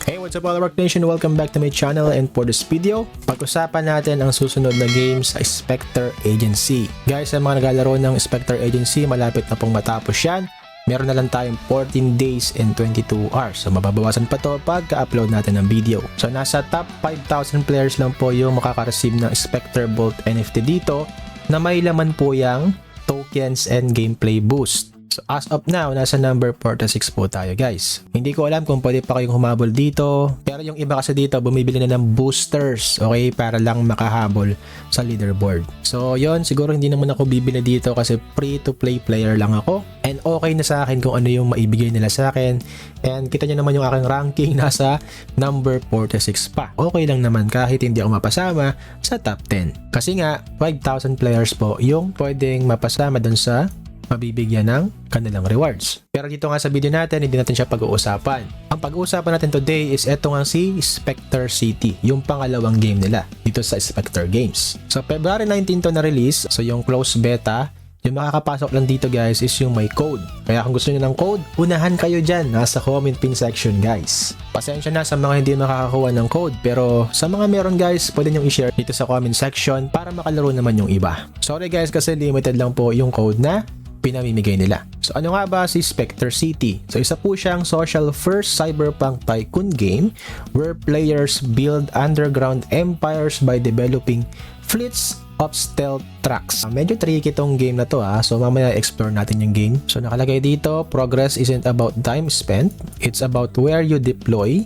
Hey, what's up Work Nation? Welcome back to my channel, and for this video, pag-usapan natin ang susunod na game sa Spectre Agency. Guys, sa mga naglalaro ng Spectre Agency, malapit na pong matapos yan. Meron na lang tayong 14 days and 22 hours. So mababawasan pa to pagka-upload natin ng video. So nasa top 5,000 players lang po yung makaka-receive ng Spectre Bolt NFT dito na may laman po yung tokens and gameplay boost. So as of now, nasa number 46 po tayo guys. Hindi ko alam kung pwede pa kayong humabol dito. Pero yung iba kasi dito, bumibili na ng boosters. Okay, para lang makahabol sa leaderboard. So yon, siguro hindi naman ako bibili dito kasi free to play player lang ako. And okay na sa akin kung ano yung maibigay nila sa akin. And kita nyo naman yung aking ranking nasa number 46 pa. Okay lang naman kahit hindi ako mapasama sa top 10. Kasi nga, 5,000 players po yung pwedeng mapasama dun sa mabibigyan ng kanilang rewards. Pero dito nga sa video natin, hindi natin siya pag-uusapan. Ang pag-uusapan natin today is eto nga si Spectre City, yung pangalawang game nila dito sa Spectre Games. So February 19 to na release, so yung closed beta. Yung makakapasok lang dito guys is yung may code. Kaya kung gusto niyo ng code, unahan kayo dyan, nasa comment pin section guys. Pasensya na sa mga hindi makakakuha ng code, pero sa mga meron guys, pwede nyo i-share dito sa comment section para makalaro naman yung iba. Sorry guys kasi limited lang po yung code na pinamimigay nila. So ano nga ba si Spectre City? So isa po siyang social first cyberpunk tycoon game where players build underground empires by developing fleets of stealth trucks. Medyo tricky tong game na to so mamaya explore natin yung game. So nakalagay dito, progress isn't about time spent, it's about where you deploy,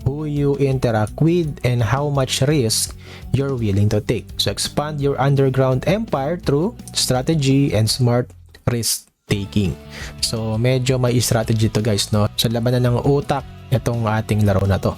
who you interact with, and how much risk you're willing to take. So expand your underground empire through strategy and smart risk taking. So medyo may strategy to guys, no? So labanan ng utak itong ating laro na to.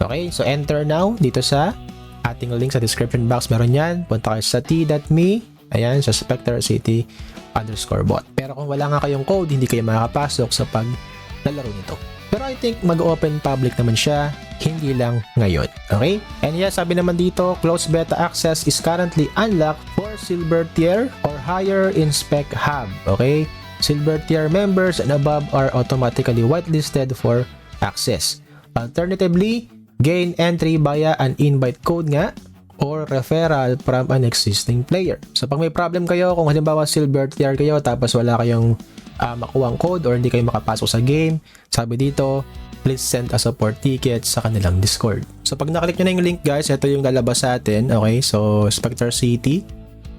Okay, so enter now dito sa ating link sa description box. Meron yan, punta kayo sa t.me, ayan, sa Spectre City _bot. Pero kung wala nga kayong code, hindi kayo makakapasok sa paglalaro nito. Pero I think mag-open public naman siya, hindi lang ngayon. Okay? And yeah, sabi naman dito, closed beta access is currently unlocked for silver tier or higher in Spec Hub. Okay? Silver tier members and above are automatically whitelisted for access. Alternatively, gain entry via an invite code nga or referral from an existing player. So pag may problem kayo, kung halimbawa silver tier kayo tapos wala kayong makuwang code or hindi kayo makapasok sa game, sabi dito, please send a support ticket sa kanilang Discord. So pag nakalik nyo na yung link guys, ito yung lalabas sa atin. Okay, so Spectre City.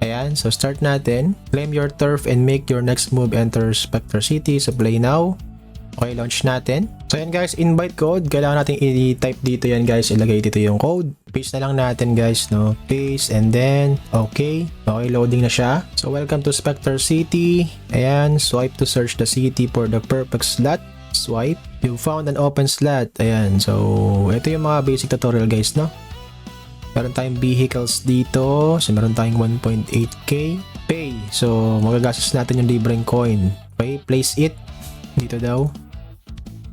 Ayan, so start natin. Claim your turf and make your next move. Enter Spectre City. So play now. Okay, launch natin. So yan guys, invite code. Kailangan natin i-type dito yan guys. Ilagay dito yung code. Paste na lang natin guys, no? Paste and then, okay. Okay, loading na siya. So welcome to Spectre City. Ayan, swipe to search the city for the perfect slot. Swipe. You found an open slot. Ayan, so ito yung mga basic tutorial guys, no? Meron tayong vehicles dito. So meron tayong 1.8k. Pay. So magagastos natin yung libreng coin. Okay, place it. Dito daw.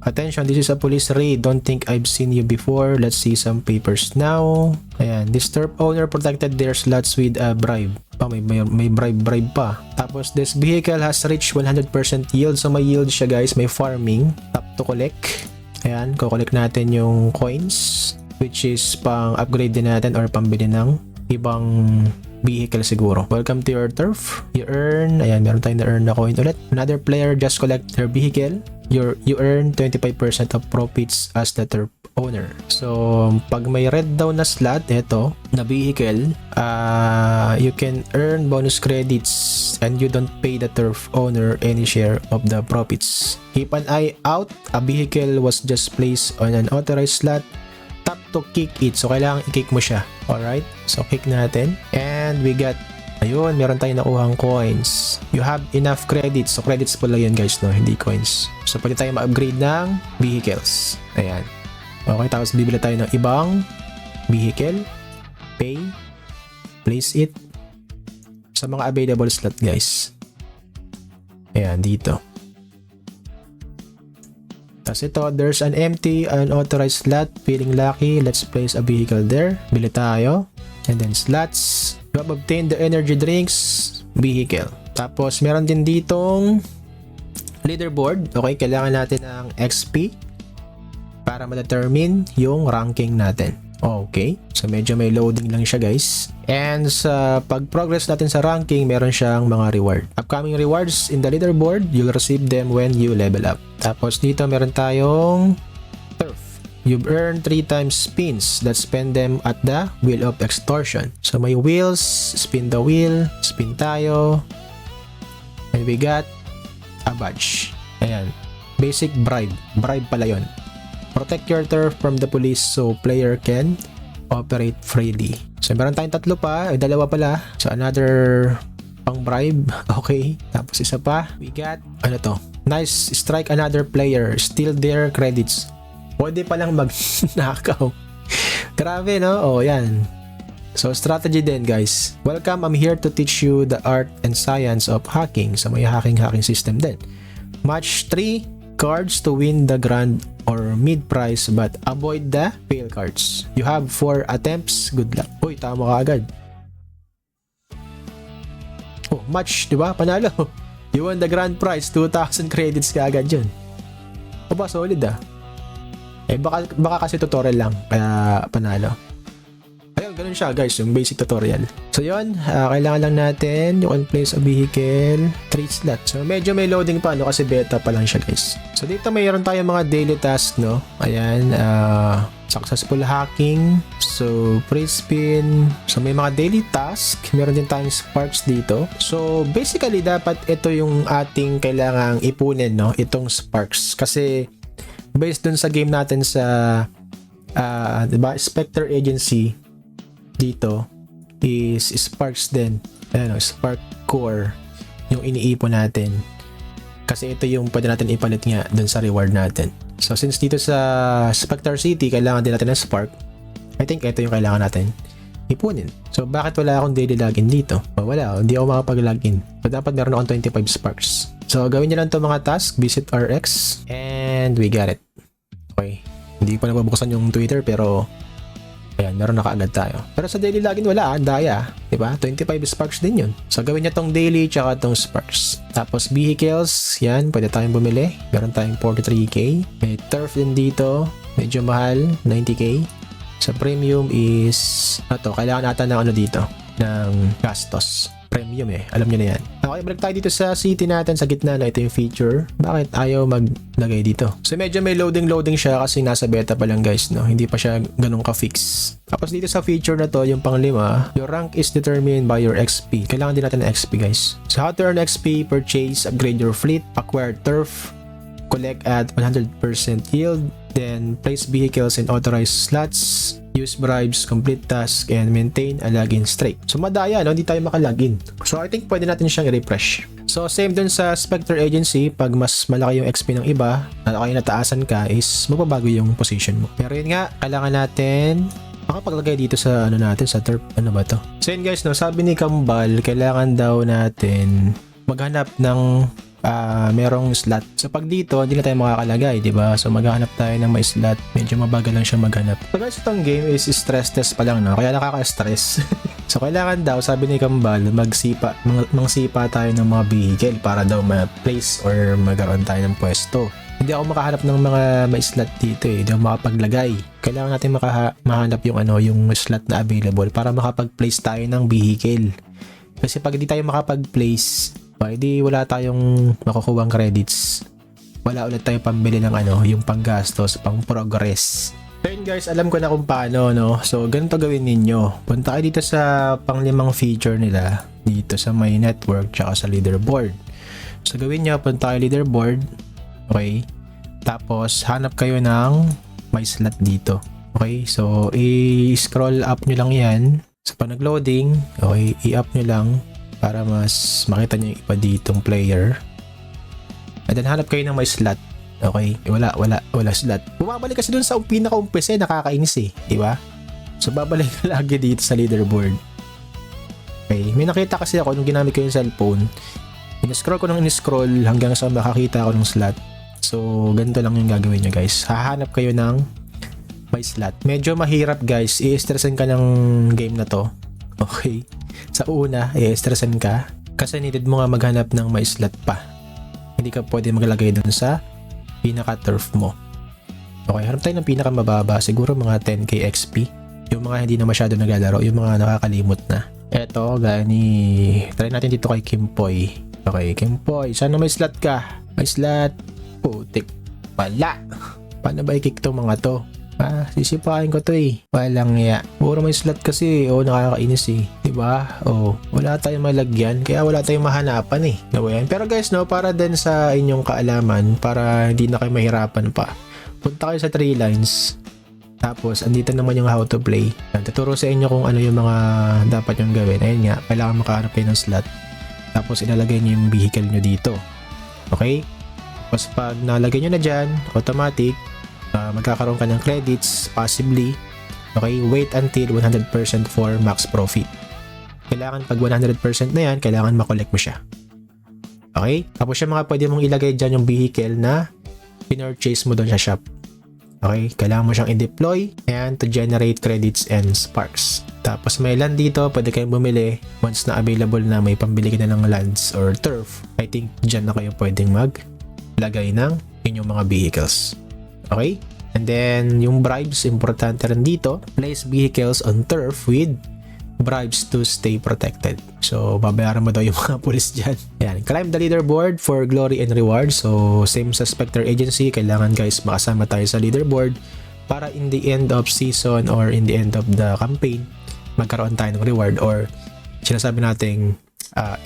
Attention, this is a police raid. Don't think I've seen you before. Let's see some papers now. Ayan, disturb owner protected their slots with a bribe. May bribe pa. Tapos this vehicle has reached 100% yield. So may yield siya guys. May farming. Tap to collect. Ayan, kukolect natin yung coins, which is pang upgrade din natin or pambili ng ibang vehicle siguro. Welcome to your turf. You earn, ayan, meron tayong na-earn na coin ulit. Another player just collect their vehicle. You earn 25% of profits as the turf owner. So pag may red daw na slot ito na vehicle, you can earn bonus credits and you don't pay the turf owner any share of the profits. Keep an eye out. A vehicle was just placed on an authorized slot. Tap to kick it. So kailangan i-kick mo siya. Alright, so kick natin and we got, ayun, meron tayong nakuhang coins. You have enough credits. So credits pala yan guys, no? Hindi coins. So pwede tayo ma-upgrade ng vehicles. Ayan. Okay, tapos bibili tayo ng ibang vehicle. Pay. Place it. Sa mga available slot guys. Ayan, dito. Tapos ito, there's an empty unauthorized slot. Feeling lucky, let's place a vehicle there. Bili tayo. And then slots. You have obtained the energy drinks vehicle. Tapos meron din ditong leaderboard. Okay, kailangan natin ng XP. para ma-determine yung ranking natin. Okay, so medyo may loading lang siya guys. And sa pag-progress natin sa ranking, meron siyang mga reward. Upcoming rewards in the leaderboard, you'll receive them when you level up. Tapos dito meron tayong turf. You've earned 3 times spins that spend them at the wheel of extortion. So may wheels, spin the wheel, spin tayo. And we got a badge. Ayan, basic bribe. Bribe pala yun. Protect your turf from the police so player can operate freely. So meron tayong 3 pa, dalawa pala. So another pang bribe. Okay, tapos isa pa. We got, ano to? Nice, strike another player, steal their credits. Pwede palang mag-nakaw. Grabe no? Oh, yan. So strategy din guys. Welcome, I'm here to teach you the art and science of hacking. So may hacking system din. Match 3 cards to win the grand or mid prize but avoid the fail cards. You have 4 attempts. Good luck. Uy, tama ka agad. Oh, match, di ba? Panalo. You won the grand prize. 2,000 credits ka agad yun. O ba, solid ah. Eh, baka kasi tutorial lang. Kaya panalo. Ayun, ganun siya guys, yung basic tutorial. So yun, kailangan lang natin you can place a vehicle, 3 slot. So medyo may loading pa, no, kasi beta pa lang siya guys. So dito mayroon tayong mga daily task, no. Ayan, successful hacking, so free spin. So may mga daily task, meron din tayong sparks dito. So basically dapat ito yung ating kailangang ipunin, no, itong sparks. Kasi based dun sa game natin sa diba, Spectre Agency, dito is sparks din. Ayan, spark core yung iniipon natin. Kasi ito yung pwede natin ipalit nga dun sa reward natin. So since dito sa Spectre City, kailangan din natin ng spark. I think ito yung kailangan natin ipunin. So bakit wala akong daily login dito? Oh, wala, hindi ako makapag-login. So dapat meron akong 25 sparks. So gawin nyo lang itong mga task, visit RX, and we got it. Okay, hindi pa nabubuksan yung Twitter pero ayan, meron na kaagad tayo. Pero sa daily login wala, daya. Diba? 25 sparks din yun. So gawin niya tong daily tsaka tong sparks. Tapos vehicles, yan, pwede tayong bumili. Meron tayong 43k. May turf din dito. Medyo mahal, 90k. Sa premium is, kailangan ata ng ano dito, ng gastos. Premium eh, alam nyo na yan. Okay, balik tayo dito sa city natin sa gitna na ito yung feature. Bakit ayaw maglagay dito? So medyo may loading siya kasi nasa beta pa lang guys, no? Hindi pa siya ganun ka-fix. Tapos dito sa feature na to, yung panglima, your rank is determined by your XP. Kailangan din natin ng XP guys. So how to earn XP, purchase, upgrade your fleet, acquire turf, collect at 100% yield, then place vehicles in authorized slots, use bribes, complete task, and maintain a login streak. So madaya, no? Hindi tayo makalogin. So I think pwede natin siyang i-refresh. So same dun sa Spectre Agency, pag mas malaki yung XP ng iba, kaya nataasan ka, is mababago yung position mo. Pero yun nga, kailangan natin makapaglagay dito sa ano natin, sa turf. Ano ba to? So yun guys, no? Sabi ni Kambal, kailangan daw natin maghanap ng merong slot. So pag dito, hindi na tayo makakalagay, di ba? So maghanap tayo ng may slot. Medyo mabagal lang siya maghanap. So guys, itong game is stress test pa lang, no? Kaya nakaka-stress. So kailangan daw, sabi ni Kambal, mangsipa tayo ng mga vehicle para daw ma-place or magkaroon tayo ng pwesto. Hindi ako makahanap ng mga may slot dito eh. Hindi ako makapaglagay. Kailangan natin mahanap yung yung slot na available para makapag-place tayo ng vehicle. Kasi pag hindi tayo makapag-place, hindi wala tayong makukuhang credits. Wala ulit tayong pambili ng yung panggastos, pang progress. So yun guys, alam ko na kung paano, no? So ganito gawin ninyo. Punta kayo dito sa panglimang feature nila, dito sa my network tsaka sa leaderboard. So gawin nyo, punta kayo leaderboard. Okay? Tapos hanap kayo ng may slot dito. Okay? So i-scroll up nyo lang yan. So pag nag-loading, okay, i-up nyo lang para mas makita nyo yung iba ditong player. And then hanap kayo ng may slot. Okay? Wala slot. Bumabalik kasi dun sa pinaka-umpisa, nakakainis eh. Diba? So babalik lagi dito sa leaderboard. Okay? May nakita kasi ako nung ginamit ko yung cellphone. In-scroll ko ng in-scroll hanggang sa makakita ako ng slot. So ganito lang yung gagawin nyo guys. Hahanap kayo ng may slot. Medyo mahirap guys. I-stressan ka ng game na to. Okay? Sa una, i-stressan ka kasi needed mo nga maghanap ng may slot pa. Hindi ka pwede maglagay dun sa pinaka-turf mo. Okay, hanap tayo ng pinakamababa. Siguro mga 10k XP. Yung mga hindi na masyado naglalaro, yung mga nakakalimot na. Eto, gaya ni... Try natin dito kay Kimpoy. Okay, Kimpoy, sana may slot ka. May slot. Putik. Wala. Paano ba i-kick to mga to? Sisipain ko to eh. Walang ya. Puro may slot kasi. Nakakainis eh. Diba? Wala tayong malagyan. Kaya wala tayong mahanapan eh. Nawayan. Pero guys, no, para din sa inyong kaalaman, para hindi na kayo mahirapan pa, punta kayo sa 3 lines. Tapos, andito naman yung how to play. Tuturo sa inyo kung ano yung mga dapat yung gawin. Ayun nga, kailangan makahanap kayo ng slot. Tapos, ilalagay nyo yung vehicle nyo dito. Okay? Tapos, pag nalagay nyo na dyan, automatic, magkakaroon ka ng credits, possibly. Okay? Wait until 100% for max profit. Kailangan pag 100% na yan, kailangan makollect mo siya. Okay? Tapos, yung mga pwede mong ilagay dyan yung vehicle na pinurchase mo doon sa shop. Okay, kailangan mo siyang i-deploy and to generate credits and sparks. Tapos may land dito, pwede kayong bumili once na available na may pambili ka na ng lands or turf. I think dyan na kayo pwedeng maglagay ng inyong mga vehicles. Okay? And then yung bribes, importante rin dito. Place vehicles on turf with bribes to stay protected. So, babayaran mo daw yung mga pulis dyan. Yan. Climb the leaderboard for glory and reward. So, same sa Spectre Agency. Kailangan guys makasama tayo sa leaderboard para in the end of season or in the end of the campaign, magkaroon tayo ng reward or sinasabi nating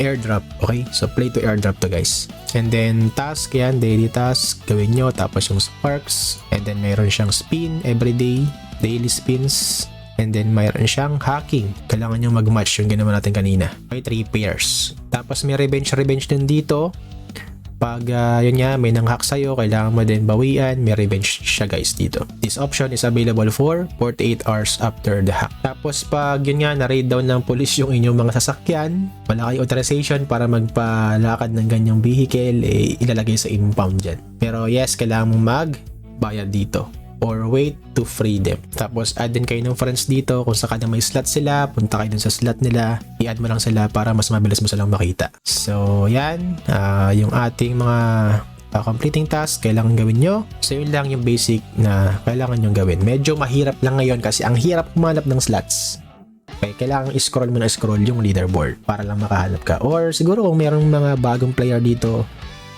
airdrop. Okay? So, play to airdrop to guys. And then, task yan. Daily task. Gawin nyo. Tapos yung sparks. And then, mayroon siyang spin everyday. Daily spins. And then, mayroon siyang hacking. Kailangan nyo mag-match yung ginawa natin kanina. Okay, 3 pairs. Tapos, may revenge din dito. Pag, yun nga, may nang-hack sa'yo, kailangan mo din bawian. May revenge siya guys dito. This option is available for 48 hours after the hack. Tapos, pag yun nga, na-raid down ng police yung inyong mga sasakyan, wala kayo authorization para magpalakad ng ganyang vehicle, ilalagay sa impound dyan. Pero yes, kailangan mong magbayad dito. Or wait to free them. Tapos add din kayo ng friends dito. Kung saka na may slot sila, punta kayo dun sa slot nila, i-add mo lang sila para mas mabilis mo silang makita. So yan, yung ating mga completing task kailangan gawin nyo. So yun lang yung basic na kailangan nyo gawin. Medyo mahirap lang ngayon kasi ang hirap kumanap ng slots. Okay, kailangan i-scroll mo na scroll yung leaderboard para lang makahanap ka. Or siguro kung mayroong mga bagong player dito,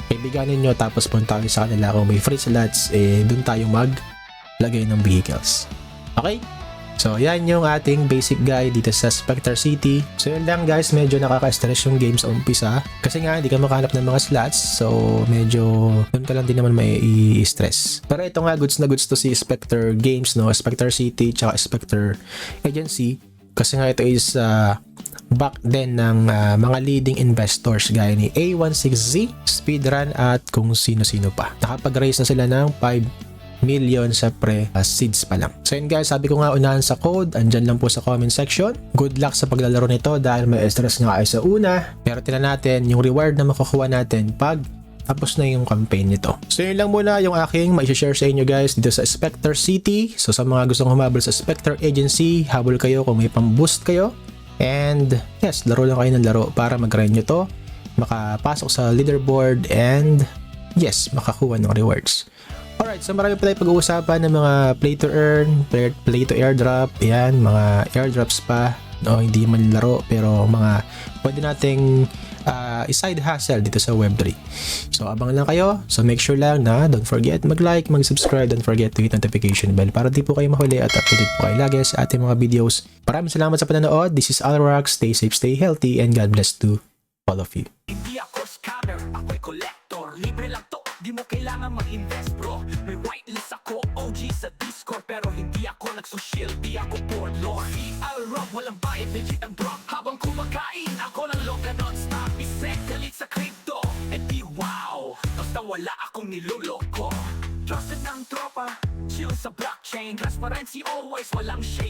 kaibiganin nyo tapos punta kayo sa kanila. Kung may free slots, dun tayo lagay ng vehicles. Okay? So, yan yung ating basic guide dito sa Spectre City. So, yun lang guys, medyo nakaka-stress yung game sa umpisa. Kasi nga, hindi ka makahanap ng mga slots. So, medyo doon ka lang din naman may i-stress. Pero ito nga, goods na goods to si Spectre Games, no? Spectre City, tsaka Spectre Agency. Kasi nga, ito is back then ng mga leading investors gaya ni A16Z, Speedrun, at kung sino-sino pa. Nakapag-raise na sila ng 5 million sa pre-seeds pa lang. So yun guys, sabi ko nga unahan sa code, andyan lang po sa comment section. Good luck sa paglalaro nito dahil may stress nga kayo sa una. Pero tingnan natin yung reward na makukuha natin pag tapos na yung campaign nito. So yun lang muna yung aking mai-share sa inyo guys dito sa Spectre City. So sa mga gustong humabol sa Spectre Agency, habol kayo kung may pang-boost kayo. And yes, laro lang kayo ng laro para mag-grind nyo to, makapasok sa leaderboard, and yes, makakuha ng rewards. Alright, so marami pa tayong pag-uusapan ng mga play to earn, play to airdrop, yan, mga airdrops pa, no, hindi man laro, pero mga pwede nating side hustle dito sa Web3. So abang lang kayo, so make sure lang na don't forget mag-like, mag-subscribe, don't forget to hit notification bell para di po kayo mahuli at updated po kayo lagi sa ating mga videos. Maraming salamat sa panonood, this is Alrox, stay safe, stay healthy, and God bless to all of you. Hindi ako scammer, ako'y collector. Libre lang to, di mo kailangan mag-invest bro. May whitelist ako, OG sa Discord. Pero hindi ako nagsushil, di ako board lord. Alrob, walang bayad, legit ang drop. Habang kumakain, ako ng loka non-stop. Isek, galit sa crypto, and di wow. Basta wala akong niloloko. Trusted ng tropa, chill sa blockchain. Transparency always, walang shade.